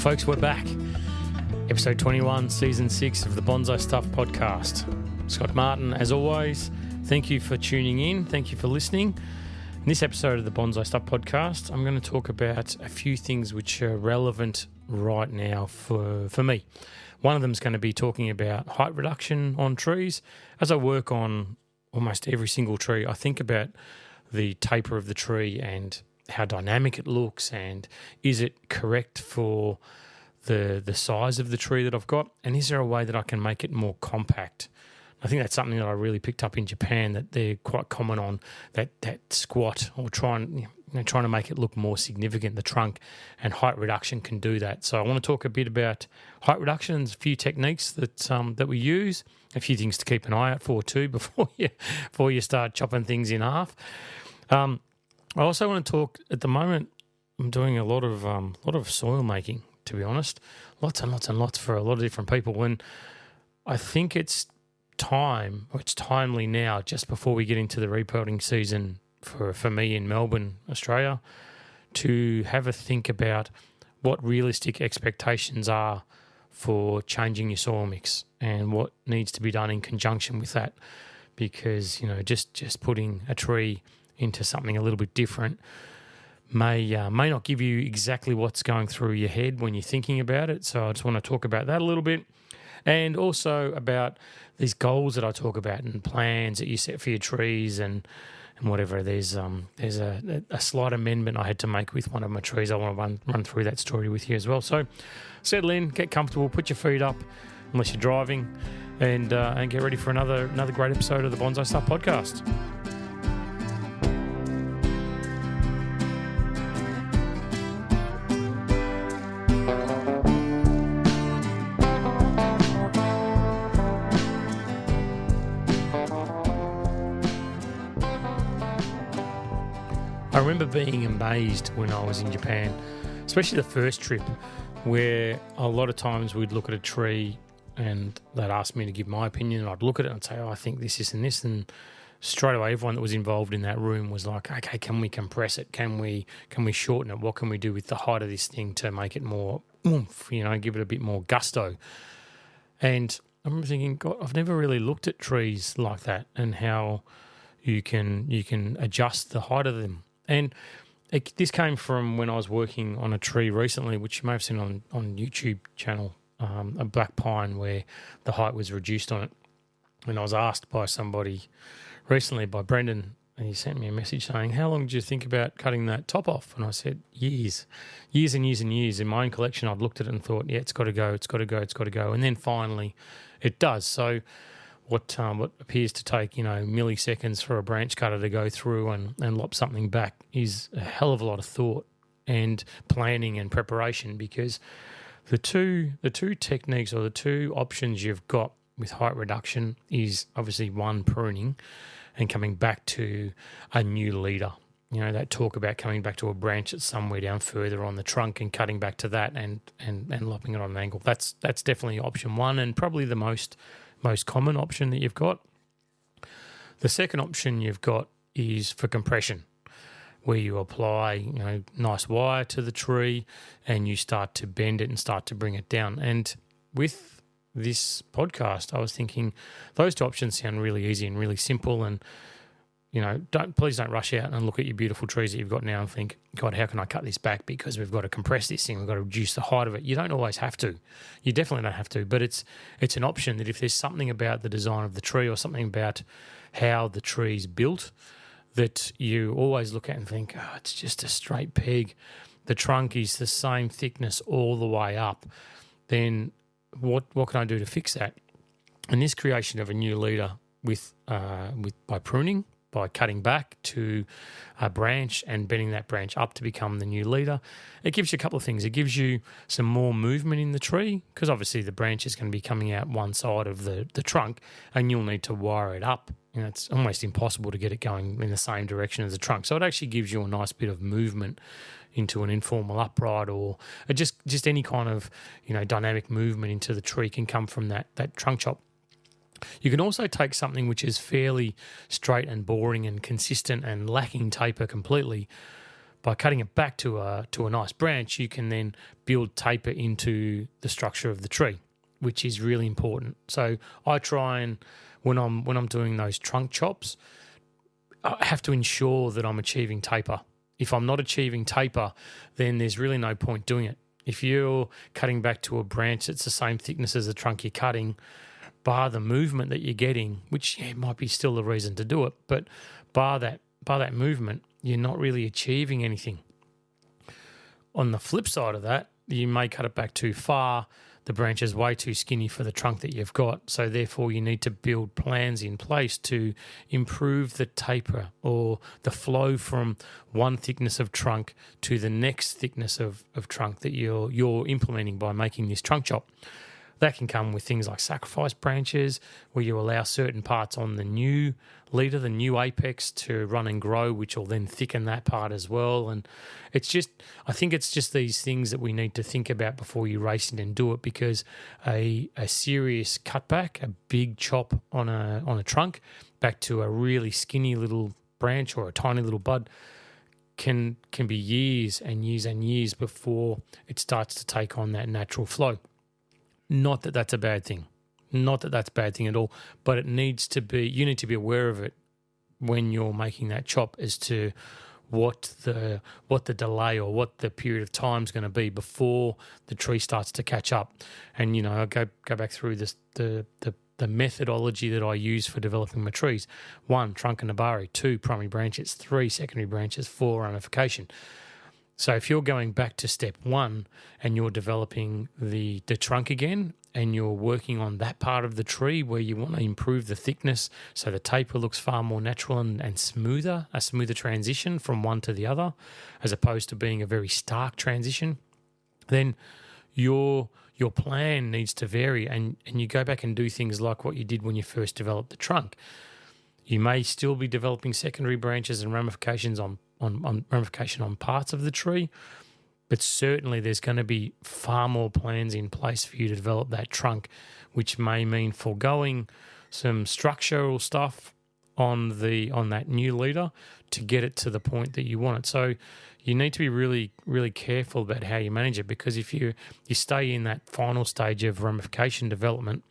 Folks, we're back. Episode 21, Season 6 of the Bonsai Stuff podcast. Scott Martin, as always, thank you for tuning in. Thank you for listening. In this episode of the Bonsai Stuff podcast, I'm going to talk about a few things which are relevant right now for me. One of them is going to be talking about height reduction on trees. As I work on almost every single tree, I think about the taper of the tree and how dynamic it looks, and is it correct for the size of the tree that I've got, and is there a way that I can make it more compact? I think that's something that I really picked up in Japan, that they're quite common on that squat, or trying to make it look more significant, the trunk, and height reduction can do that. So I want to talk a bit about height reduction and a few techniques that we use, a few things to keep an eye out for too before you start chopping things in half. I also want to talk, at the moment, I'm doing a lot of soil making, to be honest. Lots and lots and lots for a lot of different people. And I think it's timely now, just before we get into the repotting season for me in Melbourne, Australia, to have a think about what realistic expectations are for changing your soil mix and what needs to be done in conjunction with that. Because, just putting a tree into something a little bit different may not give you exactly what's going through your head when you're thinking about it. So I just want to talk about that a little bit, and also about these goals that I talk about and plans that you set for your trees and whatever. There's a slight amendment I had to make with one of my trees. I want to run through that story with you as well. So settle in, get comfortable, put your feet up unless you're driving, and get ready for another great episode of the Bonsai Stuff podcast. I remember being amazed when I was in Japan, especially the first trip, where a lot of times we'd look at a tree and they'd ask me to give my opinion, and I'd look at it and say, I think this, and this, and straight away everyone that was involved in that room was like, okay, can we compress it? Can we shorten it? What can we do with the height of this thing to make it more oomph, give it a bit more gusto? And I remember thinking, God, I've never really looked at trees like that and how you can adjust the height of them. And this came from when I was working on a tree recently, which you may have seen on YouTube channel, a black pine where the height was reduced on it. And I was asked by somebody recently, by Brendan, and he sent me a message saying, how long did you think about cutting that top off? And I said, years and years and years. In my own collection, I'd looked at it and thought, yeah, it's got to go. And then finally it does. So what appears to take, milliseconds for a branch cutter to go through and lop something back is a hell of a lot of thought and planning and preparation, because the two techniques, or the two options you've got with height reduction, is obviously one, pruning, and coming back to a new leader. That talk about coming back to a branch that's somewhere down further on the trunk and cutting back to that and lopping it on an angle. That's definitely option one, and probably the most common option that you've got. The second option you've got is for compression, where you apply nice wire to the tree and you start to bend it and start to bring it down. And with this podcast, I was thinking those two options sound really easy and really simple, and please don't rush out and look at your beautiful trees that you've got now and think, God, how can I cut this back because we've got to compress this thing, we've got to reduce the height of it. You don't always have to. You definitely don't have to, but it's an option that if there's something about the design of the tree or something about how the tree's built that you always look at and think, oh, it's just a straight peg, the trunk is the same thickness all the way up, then what can I do to fix that? And this creation of a new leader by pruning, by cutting back to a branch and bending that branch up to become the new leader, it gives you a couple of things. It gives you some more movement in the tree, because obviously the branch is going to be coming out one side of the trunk and you'll need to wire it up. It's almost impossible to get it going in the same direction as the trunk. So it actually gives you a nice bit of movement into an informal upright, or just any kind of dynamic movement into the tree can come from that trunk chop. You can also take something which is fairly straight and boring and consistent and lacking taper completely, by cutting it back to a nice branch, you can then build taper into the structure of the tree, which is really important. So I try and when I'm doing those trunk chops, I have to ensure that I'm achieving taper. If I'm not achieving taper, then there's really no point doing it. If you're cutting back to a branch that's the same thickness as the trunk you're cutting, bar the movement that you're getting, which might be still the reason to do it, but bar that movement, you're not really achieving anything. On the flip side of that, you may cut it back too far. The branch is way too skinny for the trunk that you've got. So therefore you need to build plans in place to improve the taper or the flow from one thickness of trunk to the next thickness of trunk that you're implementing by making this trunk chop. That can come with things like sacrifice branches, where you allow certain parts on the new leader, the new apex, to run and grow, which will then thicken that part as well. And I think it's just these things that we need to think about before you race in and do it, because a serious cutback, a big chop on a trunk back to a really skinny little branch or a tiny little bud can be years and years and years before it starts to take on that natural flow. Not that that's a bad thing. Not that that's a bad thing at all, but it needs to be, you need to be aware of it when you're making that chop as to what the delay or what the period of time is going to be before the tree starts to catch up. And, I go back through this, the methodology that I use for developing my trees. 1, trunk and nabari. 2, primary branches. 3, secondary branches. 4, ramification. So if you're going back to step 1 and you're developing the trunk again and you're working on that part of the tree where you want to improve the thickness so the taper looks far more natural and smoother, a smoother transition from one to the other, as opposed to being a very stark transition, then your plan needs to vary and you go back and do things like what you did when you first developed the trunk. You may still be developing secondary branches and ramifications on ramification on parts of the tree, but certainly there's going to be far more plans in place for you to develop that trunk, which may mean foregoing some structural stuff on that new leader to get it to the point that you want it. So you need to be really, really careful about how you manage it, because if you stay in that final stage of ramification development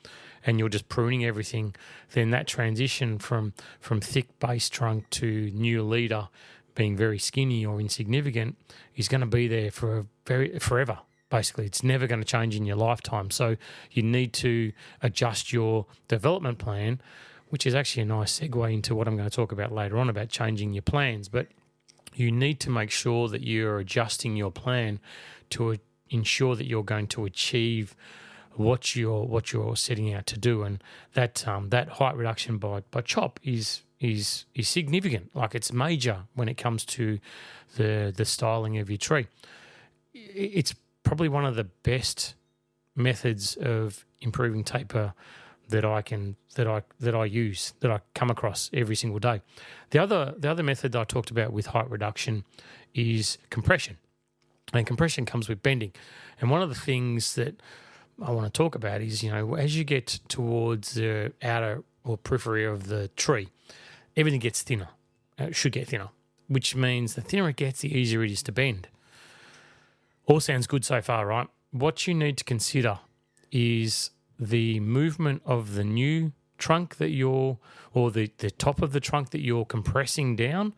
and you're just pruning everything, then that transition from thick base trunk to new leader being very skinny or insignificant is going to be there for forever. Basically, it's never going to change in your lifetime. So you need to adjust your development plan, which is actually a nice segue into what I'm going to talk about later on about changing your plans. But you need to make sure that you're adjusting your plan to ensure that you're going to achieve what you're setting out to do. And that height reduction by chop is significant. Like, it's major when it comes to the styling of your tree. It's probably one of the best methods of improving taper that I come across every single day. The other method that I talked about with height reduction is compression. And compression comes with bending. And one of the things that I want to talk about is, as you get towards the outer or periphery of the tree, everything gets thinner. It should get thinner, which means the thinner it gets, the easier it is to bend. All sounds good so far, right? What you need to consider is the movement of the new trunk that the top of the trunk that you're compressing down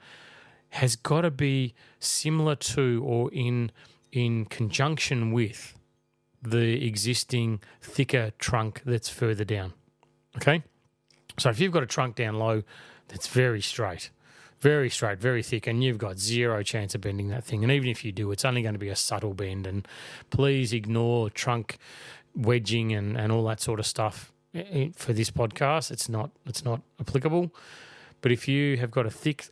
has got to be similar to or in conjunction with the existing thicker trunk that's further down. Okay? So if you've got a trunk down low that's very straight, very thick, and you've got zero chance of bending that thing, and even if you do, it's only going to be a subtle bend, and please ignore trunk wedging and all that sort of stuff for this podcast. It's not applicable. But if you have got a thick,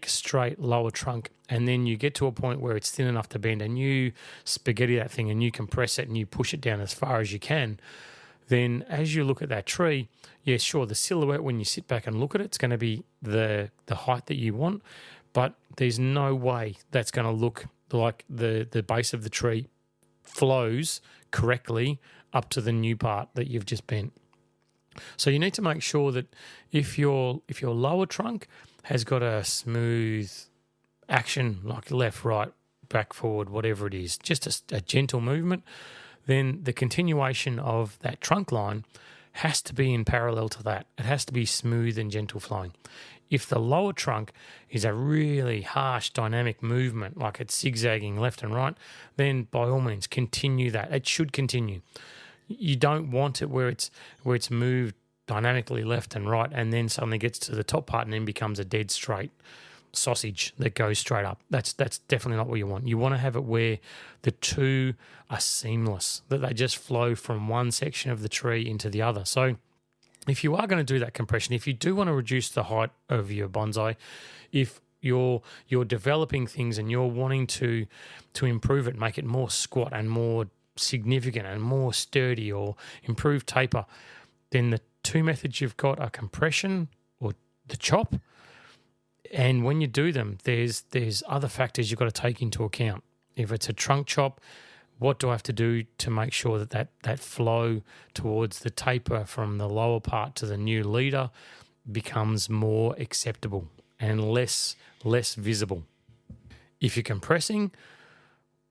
straight, lower trunk, and then you get to a point where it's thin enough to bend, and you spaghetti that thing and you compress it and you push it down as far as you can, then as you look at that tree, yeah, sure, the silhouette when you sit back and look at it, it's going to be the height that you want, but there's no way that's going to look like the base of the tree flows correctly up to the new part that you've just bent. So you need to make sure that if your lower trunk has got a smooth action, like left, right, back, forward, whatever it is, just a gentle movement, then the continuation of that trunk line has to be in parallel to that. It has to be smooth and gentle flowing. If the lower trunk is a really harsh dynamic movement, like it's zigzagging left and right, then by all means continue that. It should continue. You don't want it where it's moved dynamically left and right and then suddenly gets to the top part and then becomes a dead straight sausage that goes straight up. That's definitely not what you want. You want to have it where the two are seamless, that they just flow from one section of the tree into the other. So if you are going to do that compression, if you do want to reduce the height of your bonsai, if you're developing things and you're wanting to improve it, make it more squat and more significant and more sturdy or improve taper, then the two methods you've got are compression or the chop. And when you do them, there's other factors you've got to take into account. If it's a trunk chop, what do I have to do to make sure that flow towards the taper from the lower part to the new leader becomes more acceptable and less visible? If you're compressing,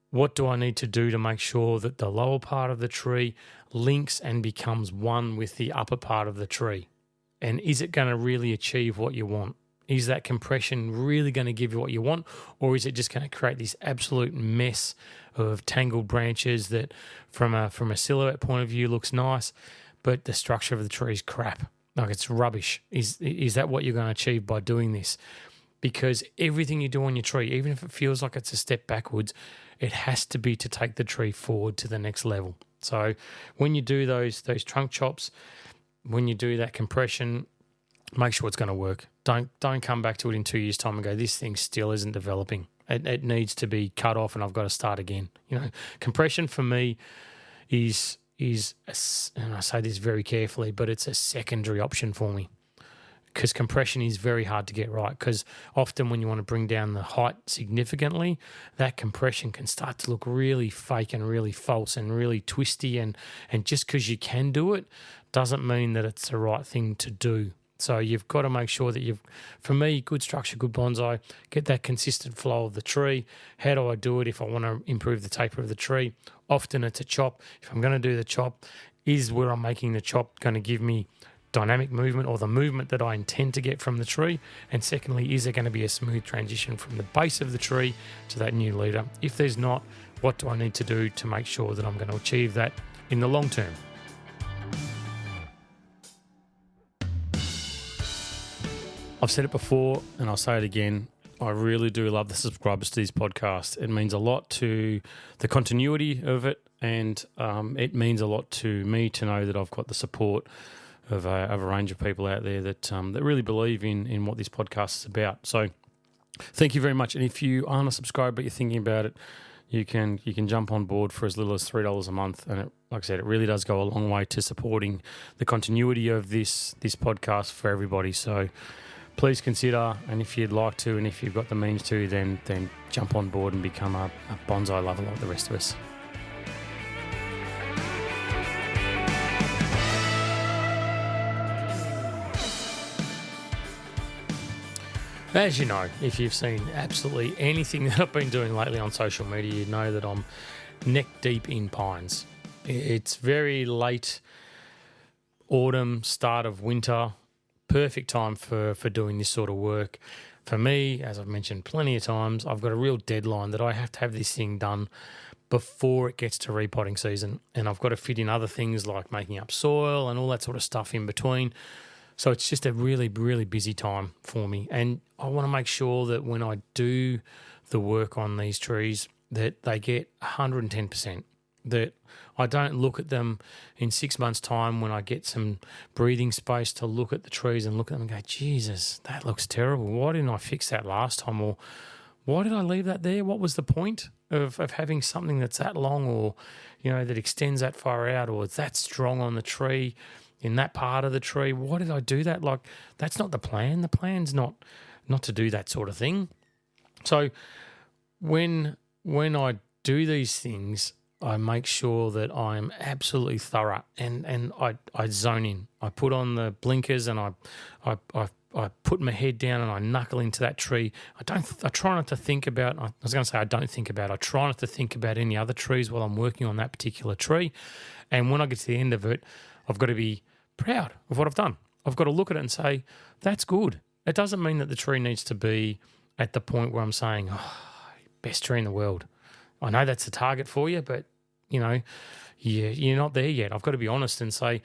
what do I need to do to make sure that the lower part of the tree links and becomes one with the upper part of the tree? And is it going to really achieve what you want? Is that compression really going to give you what you want, or is it just going to create this absolute mess of tangled branches that from a silhouette point of view looks nice, but the structure of the tree is crap? Like, it's rubbish. Is that what you're going to achieve by doing this? Because everything you do on your tree, even if it feels like it's a step backwards, it has to be to take the tree forward to the next level. So when you do those trunk chops, when you do that compression, make sure it's going to work. Don't come back to it in 2 years' time and go, this thing still isn't developing. It needs to be cut off and I've got to start again. Compression for me is and I say this very carefully, but it's a secondary option for me, because compression is very hard to get right, because often when you want to bring down the height significantly, that compression can start to look really fake and really false and really twisty, and just because you can do it doesn't mean that it's the right thing to do. So you've got to make sure that for me, good structure, good bonsai, get that consistent flow of the tree. How do I do it if I want to improve the taper of the tree? Often it's a chop. If I'm going to do the chop, is where I'm making the chop going to give me dynamic movement or the movement that I intend to get from the tree? And secondly, is there going to be a smooth transition from the base of the tree to that new leader? If there's not, what do I need to do to make sure that I'm going to achieve that in the long term? I've said it before and I'll say it again. I really do love the subscribers to this podcast. It means a lot to the continuity of it, and it means a lot to me to know that I've got the support of a range of people out there that really believe in what this podcast is about. So thank you very much. And if you aren't a subscriber but you're thinking about it, you can jump on board for as little as $3 a month. And like I said, it really does go a long way to supporting the continuity of this podcast for everybody. So please consider, and if you'd like to, and if you've got the means to, then jump on board and become a bonsai lover like the rest of us. As you know, if you've seen absolutely anything that I've been doing lately on social media, you know that I'm neck deep in pines. It's very late autumn, start of winter. Perfect time for doing this sort of work. For me, as I've mentioned plenty of times, I've got a real deadline that I have to have this thing done before it gets to repotting season. And I've got to fit in other things like making up soil and all that sort of stuff in between. So it's just a really, really busy time for me. And I want to make sure that when I do the work on these trees, that they get 110%. That I don't look at them in 6 months' time when I get some breathing space to look at the trees and look at them and go, Jesus, that looks terrible. Why didn't I fix that last time? Or why did I leave that there? What was the point of having something that's that long, or, that extends that far out, or it's that strong on the tree in that part of the tree? Why did I do that? Like, that's not the plan. The plan's not to do that sort of thing. So when I do these things, I make sure that I'm absolutely thorough and I zone in. I put on the blinkers and I I put my head down and I knuckle into that tree. I try not to think about, I was going to say I don't think about, I try not to think about any other trees while I'm working on that particular tree. And when I get to the end of it, I've got to be proud of what I've done. I've got to look at it and say, that's good. It doesn't mean that the tree needs to be at the point where I'm saying, oh, best tree in the world. I know that's the target for you, but, you're not there yet. I've got to be honest and say,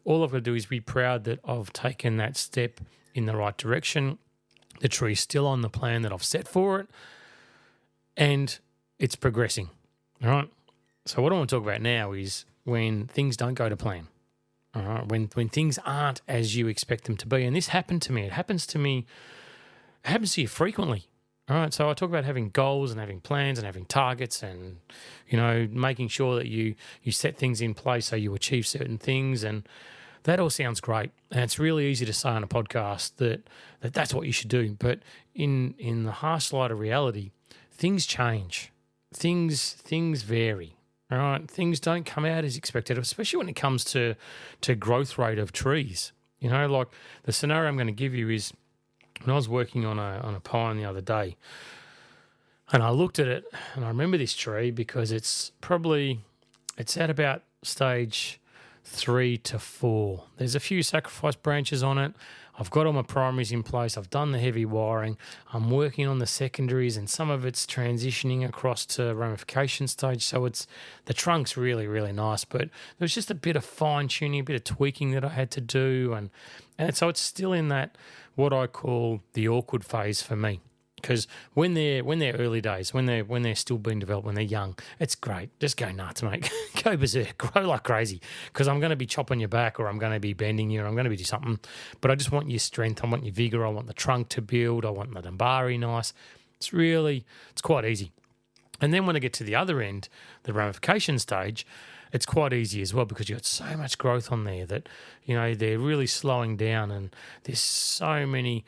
all I've got to do is be proud that I've taken that step in the right direction. The tree's still on the plan that I've set for it, and it's progressing. All right? So what I want to talk about now is when things don't go to plan. All right? When things aren't as you expect them to be. And this happened to me. It happens to you frequently. All right, so I talk about having goals and having plans and having targets and, making sure that you set things in place so you achieve certain things, and that all sounds great. And it's really easy to say on a podcast that that's what you should do. But in the harsh light of reality, things change. Things vary. All right, things don't come out as expected, especially when it comes to growth rate of trees. Like the scenario I'm going to give you is, when I was working on a pine the other day, and I looked at it, and I remember this tree because it's at about stage 3 to 4. There's a few sacrifice branches on it. I've got all my primaries in place. I've done the heavy wiring. I'm working on the secondaries, and some of it's transitioning across to ramification stage. So the trunk's really, really nice, but there was just a bit of fine tuning, a bit of tweaking that I had to do, and so it's still in that what I call the awkward phase for me. Because when they're early days, when they're still being developed, when they're young, it's great. Just go nuts, mate. Go berserk, grow like crazy. Because I'm going to be chopping your back, or I'm going to be bending you, or I'm going to be doing something. But I just want your strength. I want your vigor. I want the trunk to build. I want the dumbari nice. It's quite easy. And then when I get to the other end, the ramification stage, it's quite easy as well, because you've got so much growth on there that, they're really slowing down, and there's so many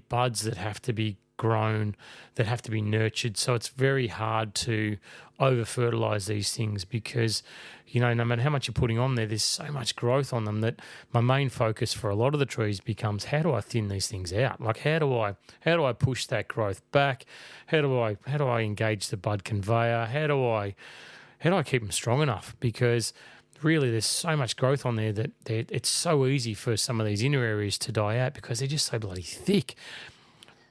buds that have to be grown, that have to be nurtured. So it's very hard to over-fertilize these things because, no matter how much you're putting on there, there's so much growth on them that my main focus for a lot of the trees becomes, how do I thin these things out? Like, how do I push that growth back? How do I engage the bud conveyor? How do I keep them strong enough? Because really there's so much growth on there that it's so easy for some of these inner areas to die out because they're just so bloody thick.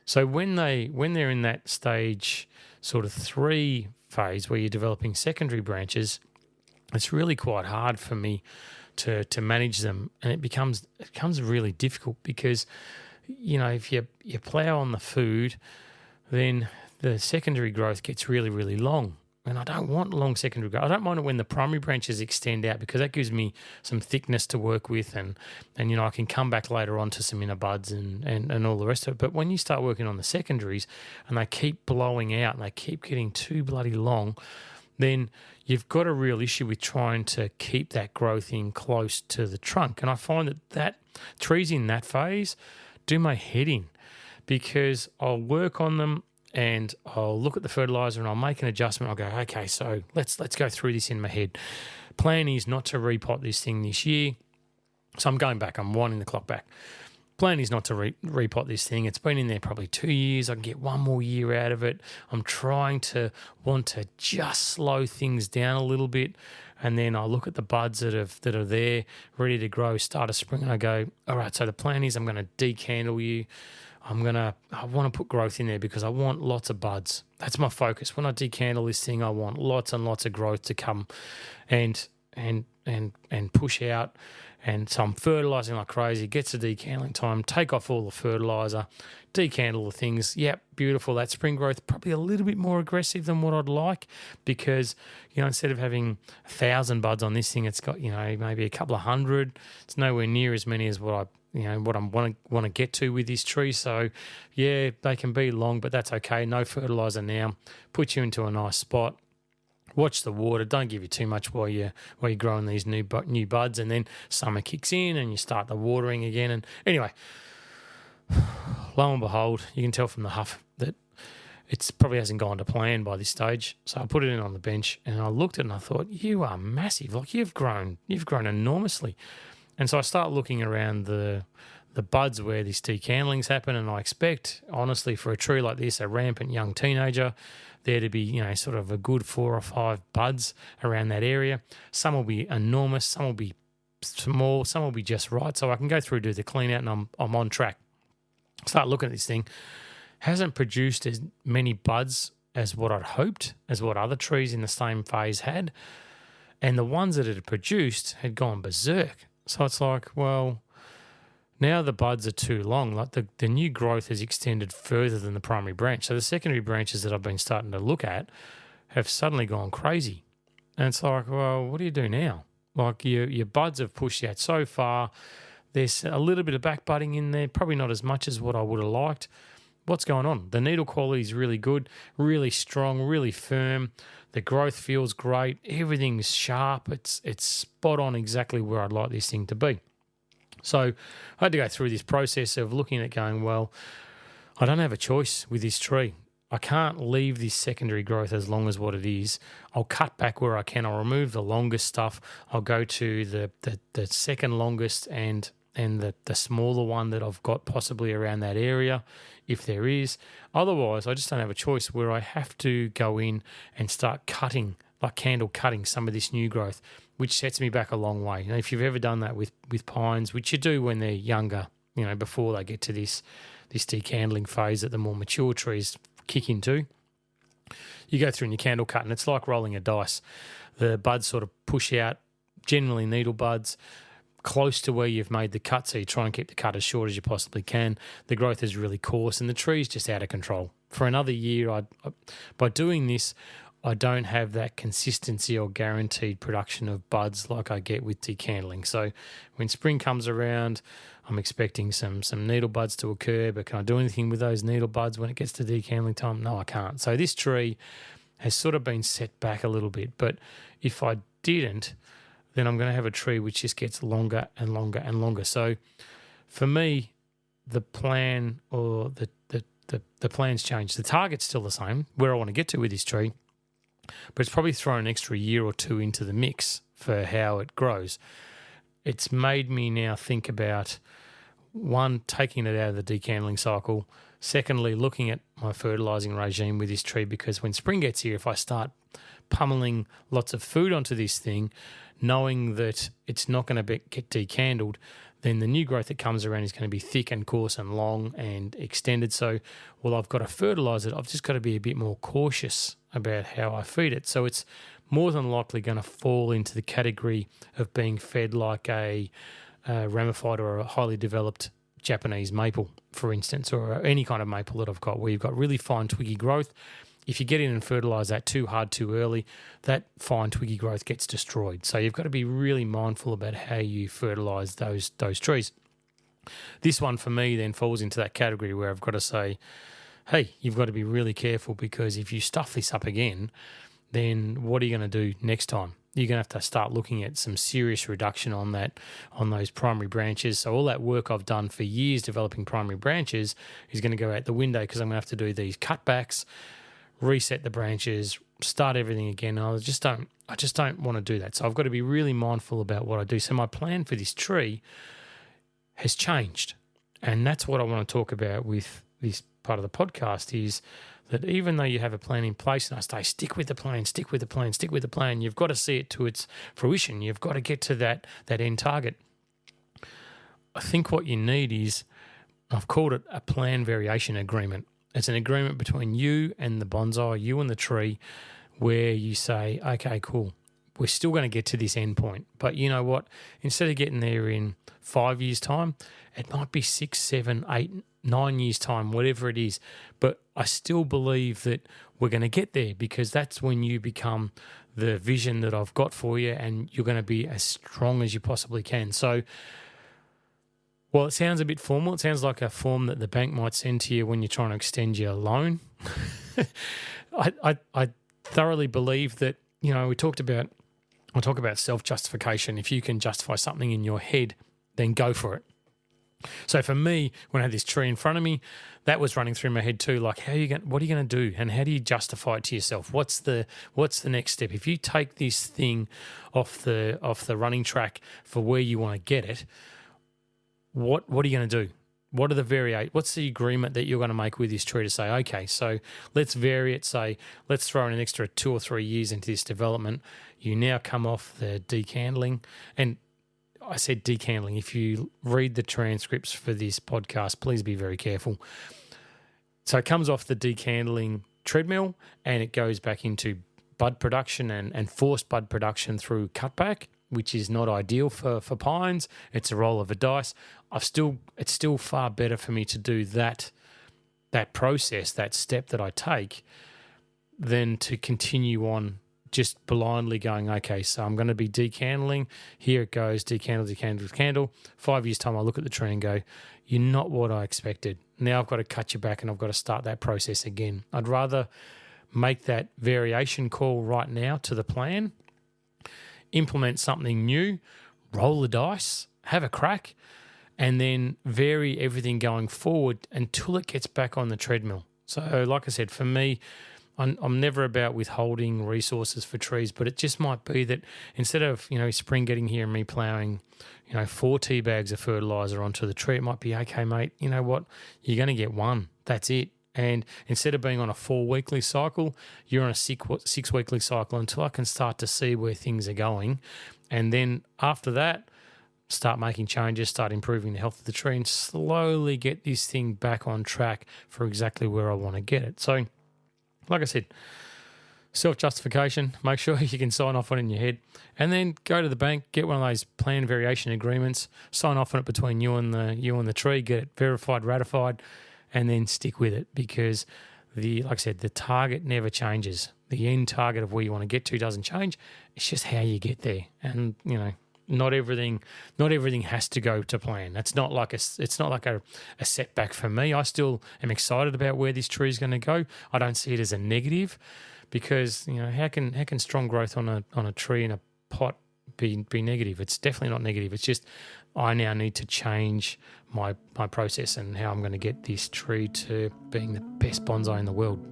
So when they're in that stage sort of 3 phase where you're developing secondary branches, it's really quite hard for me to manage them, and it becomes really difficult because, if you plough on the food, then the secondary growth gets really, really long. And I don't want long secondary growth. I don't mind it when the primary branches extend out because that gives me some thickness to work with, and I can come back later on to some inner buds and all the rest of it. But when you start working on the secondaries and they keep blowing out and they keep getting too bloody long, then you've got a real issue with trying to keep that growth in close to the trunk. And I find that trees in that phase do my head in because I'll work on them and I'll look at the fertilizer and I'll make an adjustment. I'll go, okay, so let's go through this in my head. Plan is not to repot this thing this year. So I'm going back. I'm winding the clock back. Plan is not to repot this thing. It's been in there probably 2 years. I can get 1 more year out of it. I'm trying to want to just slow things down a little bit. And then I look at the buds that are there, ready to grow, start of spring, and I go, all right, so the plan is I'm going to decandle you. I want to put growth in there because I want lots of buds. That's my focus. When I decandle this thing, I want lots and lots of growth to come and push out. And so I'm fertilising like crazy. Gets to decandling time, take off all the fertiliser, decandle the things. Yep, beautiful. That spring growth, probably a little bit more aggressive than what I'd like because, instead of having 1,000 buds on this thing, it's got, maybe a couple of hundred. It's nowhere near as many as what I want to get to with this tree. So, yeah, they can be long, but that's okay. No fertiliser now. Put you into a nice spot. Watch the water. Don't give you too much while you're growing these new buds, and then summer kicks in and you start the watering again. And anyway, lo and behold, you can tell from the huff that it probably hasn't gone to plan by this stage. So I put it in on the bench and I looked at it and I thought, you are massive. Like you've grown enormously. And so I start looking around the the buds where this decandling's happen, and I expect, honestly, for a tree like this, a rampant young teenager, there to be, sort of a good 4 or 5 buds around that area. Some will be enormous, some will be small, some will be just right. So I can go through, do the clean out, and I'm on track. Start looking at this thing. Hasn't produced as many buds as what I'd hoped, as what other trees in the same phase had. And the ones that it had produced had gone berserk. So it's like, well, now the buds are too long. Like the new growth has extended further than the primary branch. So the secondary branches that I've been starting to look at have suddenly gone crazy. And it's like, well, what do you do now? Like your buds have pushed out so far. There's a little bit of back budding in there, probably not as much as what I would have liked. What's going on? The needle quality is really good, really strong, really firm. The growth feels great. Everything's sharp. It's spot on exactly where I'd like this thing to be. So I had to go through this process of looking at going, well, I don't have a choice with this tree. I can't leave this secondary growth as long as what it is. I'll cut back where I can. I'll remove the longest stuff. I'll go to the second longest and the smaller one that I've got possibly around that area, if there is. Otherwise, I just don't have a choice where I have to go in and start cutting, like candle cutting some of this new growth, which sets me back a long way. If you've ever done that with pines, which you do when they're younger, before they get to this decandling phase that the more mature trees kick into, you go through and you candle cut, and it's like rolling a dice. The buds sort of push out, generally needle buds, close to where you've made the cut, so you try and keep the cut as short as you possibly can. The growth is really coarse, and the tree's just out of control. For another year, by doing this, I don't have that consistency or guaranteed production of buds like I get with decandling. So when spring comes around, I'm expecting some needle buds to occur, but can I do anything with those needle buds when it gets to decandling time? No, I can't. So this tree has sort of been set back a little bit, but if I didn't, then I'm going to have a tree which just gets longer and longer and longer. So for me, the plan or the plan's changed. The target's still the same, where I want to get to with this tree, but it's probably thrown an extra year or two into the mix for how it grows. It's made me now think about, one, taking it out of the decandling cycle. Secondly, looking at my fertilising regime with this tree, because when spring gets here, if I start pummeling lots of food onto this thing, knowing that it's not going to get decandled, then the new growth that comes around is going to be thick and coarse and long and extended. So, I've got to fertilise it. I've just got to be a bit more cautious about how I feed it. So it's more than likely going to fall into the category of being fed like a ramified or a highly developed Japanese maple, for instance, or any kind of maple that I've got, where you've got really fine twiggy growth. If you get in and fertilise that too hard too early, that fine twiggy growth gets destroyed. So you've got to be really mindful about how you fertilise those trees. This one for me then falls into that category where I've got to say, hey, you've got to be really careful, because if you stuff this up again, then what are you going to do next time? You're going to have to start looking at some serious reduction on those primary branches. So all that work I've done for years developing primary branches is going to go out the window, because I'm going to have to do these cutbacks, reset the branches, start everything again. I just don't want to do that. So I've got to be really mindful about what I do. So my plan for this tree has changed. And that's what I want to talk about with this part of the podcast, is that even though you have a plan in place, and I say, stick with the plan, stick with the plan, stick with the plan, you've got to see it to its fruition. You've got to get to that end target. I think what you need is, I've called it a plan variation agreement. It's an agreement between you and the bonsai, you and the tree, where you say, okay, cool, we're still going to get to this end point. But you know what? Instead of getting there in 5 years' time, it might be 6, 7, 8, 9 years' time, whatever it is. But I still believe that we're going to get there, because that's when you become the vision that I've got for you, and you're going to be as strong as you possibly can. So, well, it sounds a bit formal. It sounds like a form that the bank might send to you when you're trying to extend your loan. I thoroughly believe that, I talk about self-justification. If you can justify something in your head, then go for it. So for me, when I had this tree in front of me, that was running through my head too. Like, what are you going to do, and how do you justify it to yourself? What's the next step? If you take this thing off the running track for where you want to get it, what are you going to do? What are the what's the agreement that you're going to make with this tree to say, okay, so let's vary it, say, let's throw in an extra 2 or 3 years into this development. You now come off the decandling. And I said decandling. If you read the transcripts for this podcast, please be very careful. So it comes off the decandling treadmill and it goes back into bud production and forced bud production through cutback, which is not ideal for pines. It's a roll of a dice. It's still far better for me to do that process, that step that I take, than to continue on just blindly going, okay, so I'm going to be decandling. Here it goes, decandle. 5 years' time, I look at the tree and go, you're not what I expected. Now I've got to cut you back and I've got to start that process again. I'd rather make that variation call right now to the plan, implement something new, roll the dice, have a crack, and then vary everything going forward until it gets back on the treadmill. So like I said, for me, I'm never about withholding resources for trees, but it just might be that instead of, spring getting here and me ploughing, 4 tea bags of fertiliser onto the tree, it might be, okay, mate, you know what? You're going to get 1. That's it. And instead of being on a 4-weekly cycle, you're on a 6-weekly cycle until I can start to see where things are going. And then after that, start making changes, start improving the health of the tree and slowly get this thing back on track for exactly where I want to get it. So, like I said, self-justification, make sure you can sign off on it in your head, and then go to the bank, get one of those plan variation agreements, sign off on it between you and the tree, get it verified, ratified, and then stick with it, because like I said, the target never changes. The end target of where you want to get to doesn't change. It's just how you get there. And, not everything has to go to plan. It's not like a setback for me. I still am excited about where this tree is going to go. I don't see it as a negative, because how can strong growth on a tree in a pot be negative? It's definitely not negative. It's just I now need to change my process and how I'm going to get this tree to being the best bonsai in the world.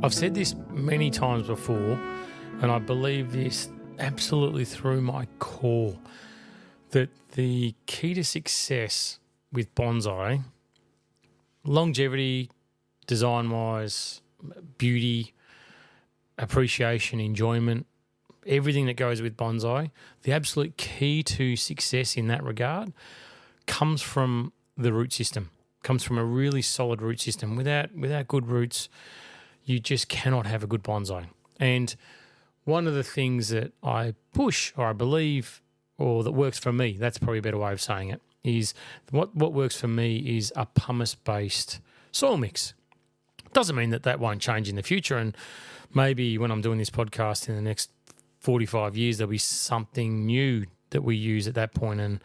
I've said this many times before, and I believe this absolutely through my core, that the key to success with bonsai, longevity, design-wise, beauty, appreciation, enjoyment, everything that goes with bonsai, the absolute key to success in that regard comes from the root system, comes from a really solid root system. Without good roots, you just cannot have a good bonsai. And one of the things that I push, or I believe, or that works for me, that's probably a better way of saying it, is what works for me is a pumice-based soil mix. Doesn't mean that won't change in the future, and maybe when I'm doing this podcast in the next 45 years, there'll be something new that we use at that point, and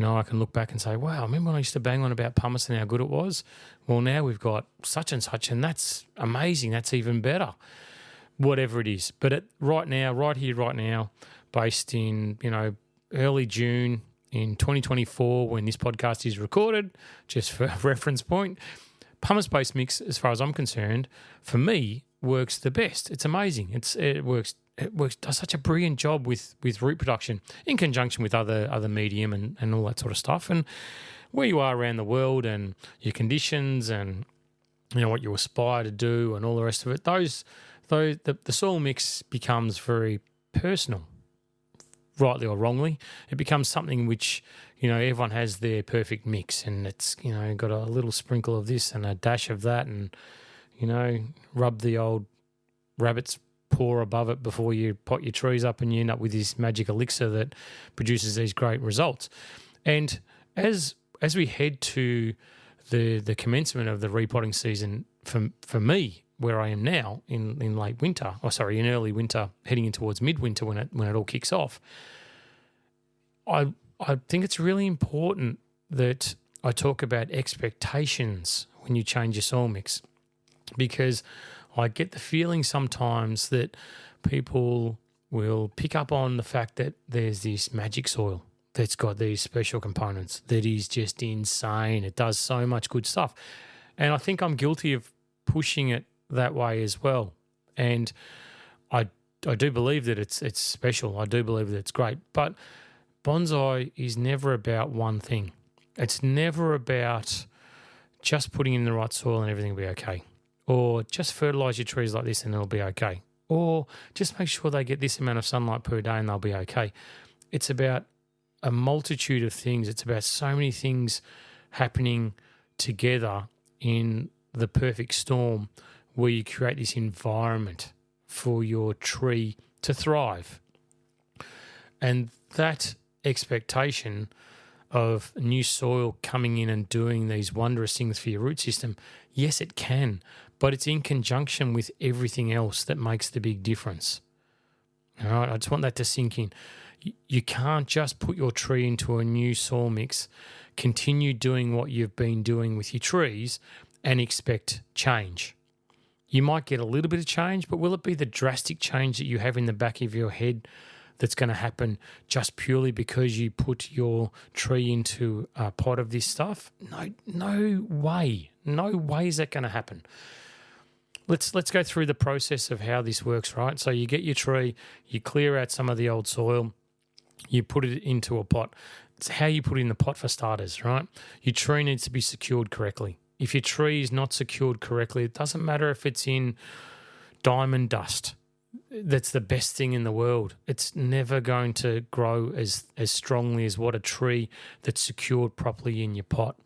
I can look back and say, wow, remember when I used to bang on about pumice and how good it was? Well, now we've got such and such, and that's amazing. That's even better, whatever it is. But right now, based in, early June in 2024, when this podcast is recorded, just for reference point, pumice-based mix, as far as I'm concerned, for me, works the best. It's amazing. It works, does such a brilliant job with root production in conjunction with other medium and all that sort of stuff. And where you are around the world and your conditions and what you aspire to do and all the rest of it, the soil mix becomes very personal, rightly or wrongly. It becomes something which everyone has their perfect mix, and it's got a little sprinkle of this and a dash of that, and rub the old rabbit's paw above it before you pot your trees up, and you end up with this magic elixir that produces these great results. And as we head to the commencement of the repotting season, for me, where I am now in late winter, in early winter, heading in towards midwinter when it all kicks off, I think it's really important that I talk about expectations when you change your soil mix, because I get the feeling sometimes that people will pick up on the fact that there's this magic soil. that's got these special components that is just insane. It does so much good stuff. And I think I'm guilty of pushing it that way as well. And I do believe that it's special. I do believe that it's great. But bonsai is never about one thing. It's never about just putting in the right soil and everything will be okay. Or just fertilise your trees like this and it'll be okay. Or just make sure they get this amount of sunlight per day and they'll be okay. It's about a multitude of things. It's about so many things happening together in the perfect storm where you create this environment for your tree to thrive. And that expectation of new soil coming in and doing these wondrous things for your root system, yes, it can, but it's in conjunction with everything else that makes the big difference. All right, I just want that to sink in. You can't just put your tree into a new soil mix, continue doing what you've been doing with your trees and expect change. You might get a little bit of change, but will it be the drastic change that you have in the back of your head that's going to happen just purely because you put your tree into a pot of this stuff? No way. No way is that going to happen. Let's go through the process of how this works, right? So you get your tree, you clear out some of the old soil, you put it into a pot. It's how you put it in the pot for starters, right? Your tree needs to be secured correctly. If your tree is not secured correctly, it doesn't matter if it's in diamond dust. That's the best thing in the world. It's never going to grow as strongly as what a tree that's secured properly in your pot.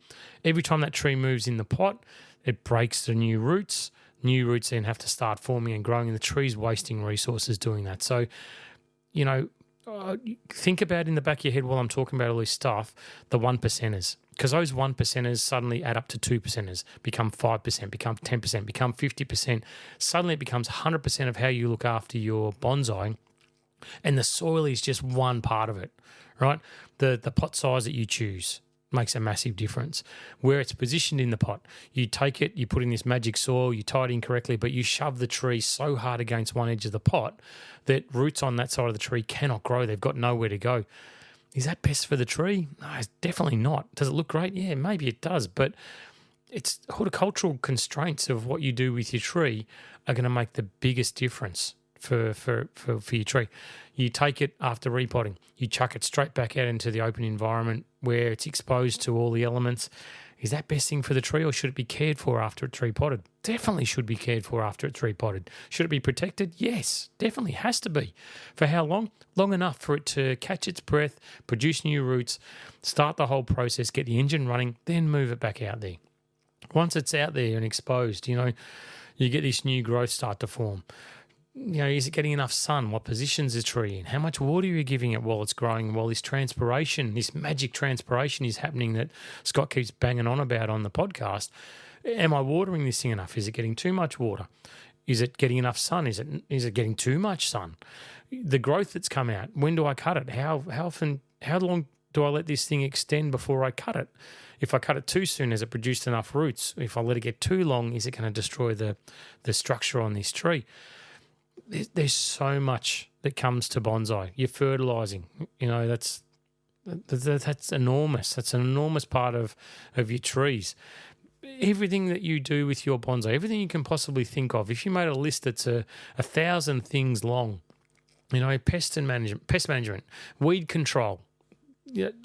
Every time that tree moves in the pot, it breaks the new roots. New roots then have to start forming and growing, and the tree's wasting resources doing that. So, think about in the back of your head while I'm talking about all this stuff, the 1%ers. Because those 1%ers suddenly add up to 2%ers, become 5%, become 10%, become 50%. Suddenly it becomes 100% of how you look after your bonsai, and the soil is just one part of it, right? The pot size that you choose makes a massive difference. Where it's positioned in the pot, you take it, you put in this magic soil, you tie it in correctly, but you shove the tree so hard against one edge of the pot that roots on that side of the tree cannot grow. They've got nowhere to go. Is that best for the tree? No, it's definitely not. Does it look great? Yeah, maybe it does, but it's horticultural constraints of what you do with your tree are going to make the biggest difference for your tree. You take it after repotting, you chuck it straight back out into the open environment where it's exposed to all the elements. Is that best thing for the tree, or should it be cared for after it's repotted? Definitely should be cared for after it's repotted. Should it be protected? Yes, definitely has to be. For how long? Long enough for it to catch its breath, produce new roots, start the whole process, get the engine running, then move it back out there. Once it's out there and exposed, you get this new growth start to form. Is it getting enough sun? What position's the tree in? How much water are you giving it while it's growing? While this transpiration, this magic transpiration is happening that Scott keeps banging on about on the podcast. Am I watering this thing enough? Is it getting too much water? Is it getting enough sun? Is it getting too much sun? The growth that's come out, when do I cut it? How long do I let this thing extend before I cut it? If I cut it too soon, has it produced enough roots? If I let it get too long, is it going to destroy the structure on this tree? There's so much that comes to bonsai. You're fertilizing, that's enormous. That's an enormous part of your trees. Everything that you do with your bonsai, everything you can possibly think of. If you made a list that's 1,000 things long, pest management, weed control,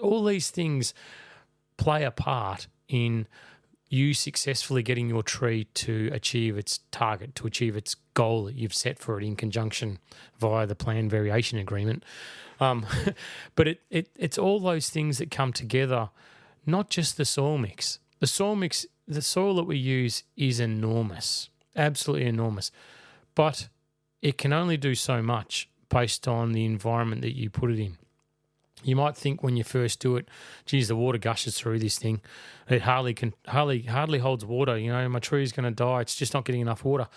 all these things play a part in you successfully getting your tree to achieve its target, to achieve its goal that you've set for it in conjunction via the plan variation agreement. But it's all those things that come together, not just the soil mix. The soil that we use is enormous, absolutely enormous. But it can only do so much based on the environment that you put it in. You might think when you first do it, geez, the water gushes through this thing. It hardly holds water. My tree's going to die. It's just not getting enough water.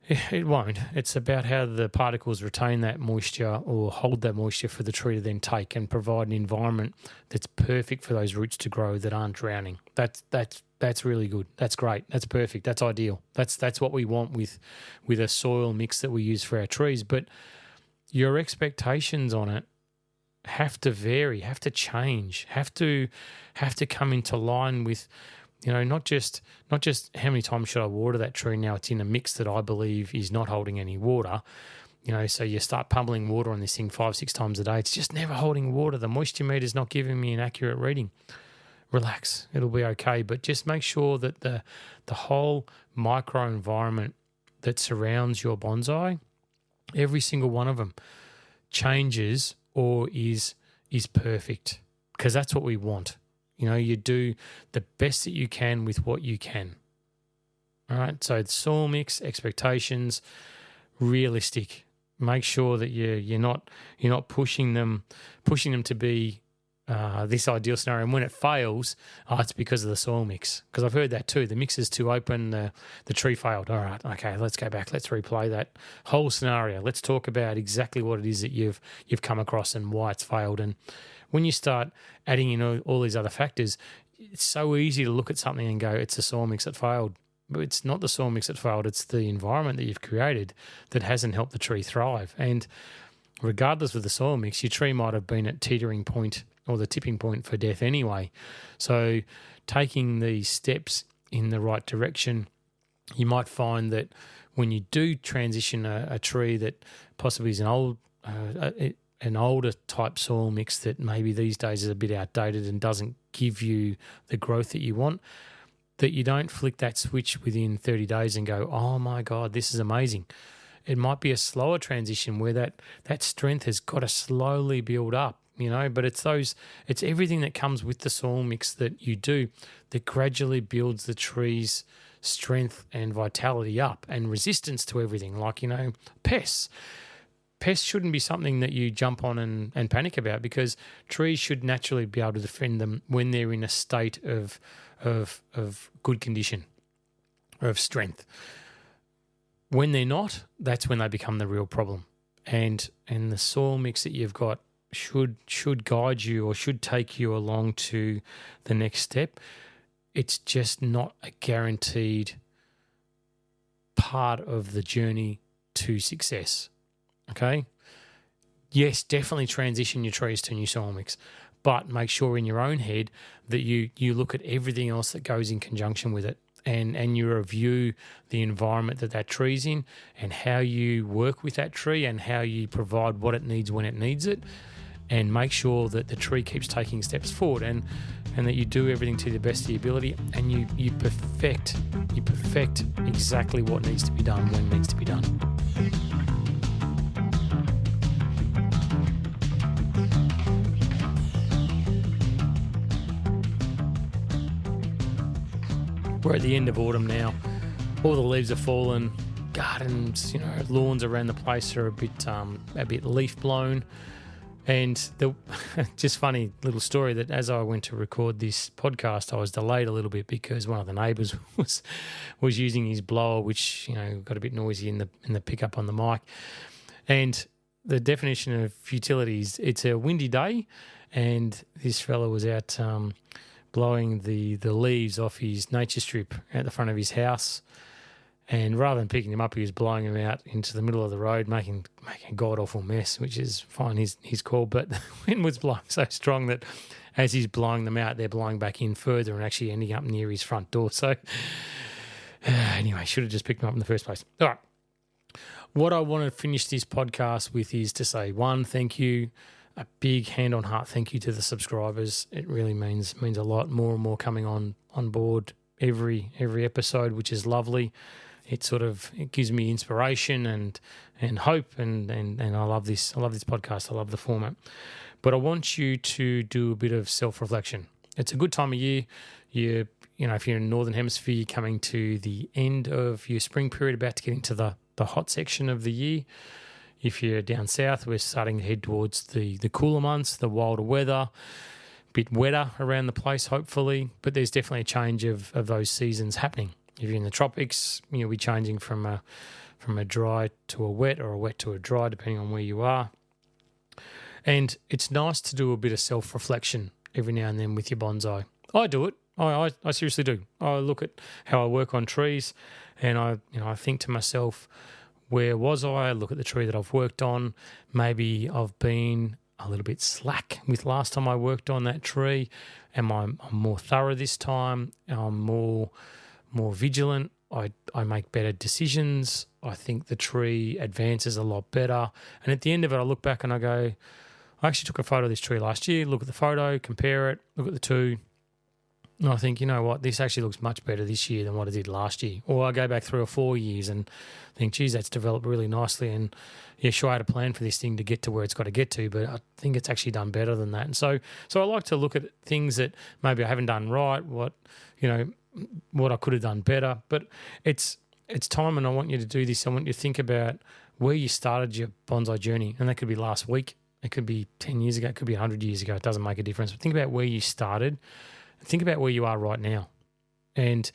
It won't. It's about how the particles retain that moisture or hold that moisture for the tree to then take and provide an environment that's perfect for those roots to grow that aren't drowning. That's really good. That's great. That's perfect. That's ideal. That's what we want with a soil mix that we use for our trees. But your expectations on it have to vary, have to change, have to come into line with, not just how many times should I water that tree. Now it's in a mix that I believe is not holding any water. So you start pumping water on this thing 5-6 times a day. It's just never holding water. The moisture meter's not giving me an accurate reading. Relax, it'll be okay. But just make sure that the whole microenvironment that surrounds your bonsai, every single one of them, changes or is perfect, because that's what we want. You do the best that you can with what you can. All right. So the soil mix, expectations, realistic. Make sure that you're not pushing them to be this ideal scenario. And when it fails, it's because of the soil mix. Because I've heard that too. The mix is too open. The tree failed. All right. Okay. Let's go back. Let's replay that whole scenario. Let's talk about exactly what it is that you've come across and why it's failed. And when you start adding in all these other factors, it's so easy to look at something and go, it's the soil mix that failed. But it's not the soil mix that failed. It's the environment that you've created that hasn't helped the tree thrive. And regardless of the soil mix, your tree might have been at teetering point or the tipping point for death anyway. So taking these steps in the right direction, you might find that when you do transition a tree that possibly is an older type soil mix that maybe these days is a bit outdated and doesn't give you the growth that you want, that you don't flick that switch within 30 days and go, oh my God, this is amazing. It might be a slower transition where that strength has got to slowly build up, but it's everything that comes with the soil mix that you do that gradually builds the tree's strength and vitality up and resistance to everything. Like, pests. Pests shouldn't be something that you jump on and panic about, because trees should naturally be able to defend them when they're in a state of good condition, of strength. When they're not, that's when they become the real problem. And the soil mix that you've got should guide you or should take you along to the next step. It's just not a guaranteed part of the journey to success. Okay? Yes, definitely transition your trees to new soil mix, but make sure in your own head that you look at everything else that goes in conjunction with it, and you review the environment that tree's in and how you work with that tree and how you provide what it needs when it needs it, and make sure that the tree keeps taking steps forward and that you do everything to the best of your ability, and you perfect exactly what needs to be done when it needs to be done. We're at the end of autumn now. All the leaves are fallen. Gardens, lawns around the place are a bit leaf blown. And just funny little story that as I went to record this podcast, I was delayed a little bit because one of the neighbours was using his blower, which got a bit noisy in the pickup on the mic. And the definition of futility is it's a windy day, and this fella was out blowing the leaves off his nature strip at the front of his house, and rather than picking them up, he was blowing them out into the middle of the road, making a god-awful mess, which is fine, his call, but the wind was blowing so strong that as he's blowing them out, they're blowing back in further and actually ending up near his front door. So anyway, should have just picked them up in the first place. All right. What I want to finish this podcast with is to say, one, thank you. A big hand on heart thank you to the subscribers. It really means a lot. More and more coming on board every episode, which is lovely. It gives me inspiration and hope, and I love this. I love this podcast. I love the format. But I want you to do a bit of self-reflection. It's a good time of year. If you're in the Northern Hemisphere, you're coming to the end of your spring period, about to get into the hot section of the year. If you're down south, we're starting to head towards the cooler months, the wilder weather, a bit wetter around the place, hopefully. But there's definitely a change of those seasons happening. If you're in the tropics, you'll be changing from a dry to a wet, or a wet to a dry, depending on where you are. And it's nice to do a bit of self-reflection every now and then with your bonsai. I do it. I seriously do. I look at how I work on trees, and I think to myself, where was I? Look at the tree that I've worked on. Maybe I've been a little bit slack with last time I worked on that tree? I'm more thorough this time? I'm more vigilant? I make better decisions. I think the tree advances a lot better. And at the end of it, I look back and I go, I actually took a photo of this tree last year, look at the photo, compare it, look at the two, and I think, you know what, this actually looks much better this year than what it did last year. Or I go back 3 or 4 years and think, geez, that's developed really nicely. And yeah, sure, I had a plan for this thing to get to where it's got to get to, but I think it's actually done better than that. And so I like to look at things that maybe I haven't done right, what I could have done better. But it's time, and I want you to do this. I want you to think about where you started your bonsai journey, and that could be last week. It could be 10 years ago. It could be 100 years ago. It doesn't make a difference. But think about where you started. Think about where you are right now, and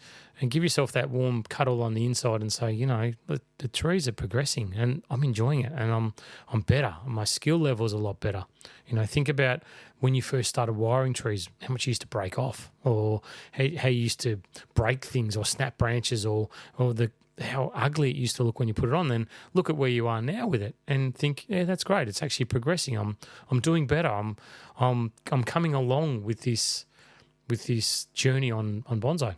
give yourself that warm cuddle on the inside and say, the trees are progressing and I'm enjoying it, and I'm better. My skill level is a lot better. Think about when you first started wiring trees, how much you used to break off, or how you used to break things or snap branches, or how ugly it used to look when you put it on. Then look at where you are now with it and think, yeah, that's great. It's actually progressing. I'm doing better. I'm coming along with this journey on bonsai.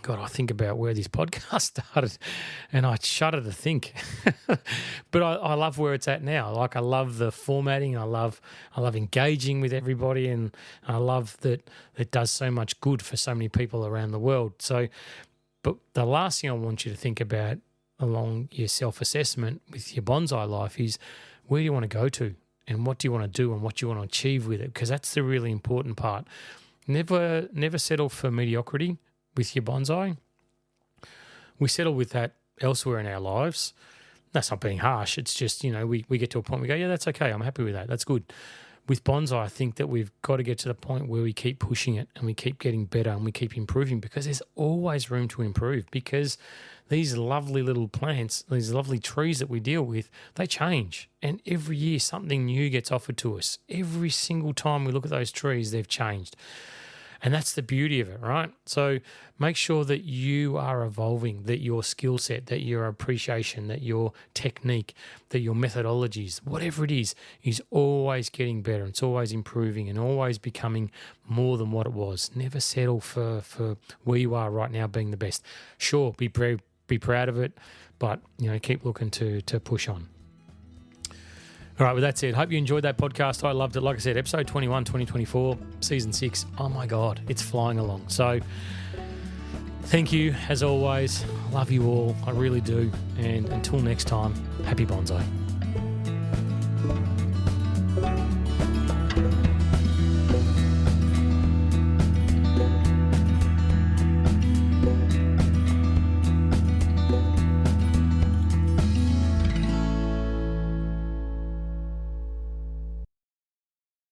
God, I think about where this podcast started and I shudder to think. But I love where it's at now. Like, I love the formatting. I love engaging with everybody, and I love that it does so much good for so many people around the world. So, but the last thing I want you to think about along your self-assessment with your bonsai life is, where do you want to go to, and what do you want to do, and what do you want to achieve with it? Because that's the really important part. Never settle for mediocrity with your bonsai. We settle with that elsewhere in our lives. That's not being harsh. It's just, we get to a point we go, yeah, that's okay. I'm happy with that. That's good. With bonsai, I think that we've got to get to the point where we keep pushing it and we keep getting better and we keep improving, because there's always room to improve, because these lovely little plants, these lovely trees that we deal with, they change. And every year something new gets offered to us. Every single time we look at those trees, they've changed. And that's the beauty of it, right? So make sure that you are evolving, that your skill set, that your appreciation, that your technique, that your methodologies, whatever it is always getting better. It's always improving and always becoming more than what it was. Never settle for where you are right now being the best. Sure, be proud of it, but keep looking to push on. All right, with that said, hope you enjoyed that podcast. I loved it. Like I said, episode 21, 2024, season 6. Oh my God, it's flying along. So thank you, as always. I love you all. I really do. And until next time, happy bonsai.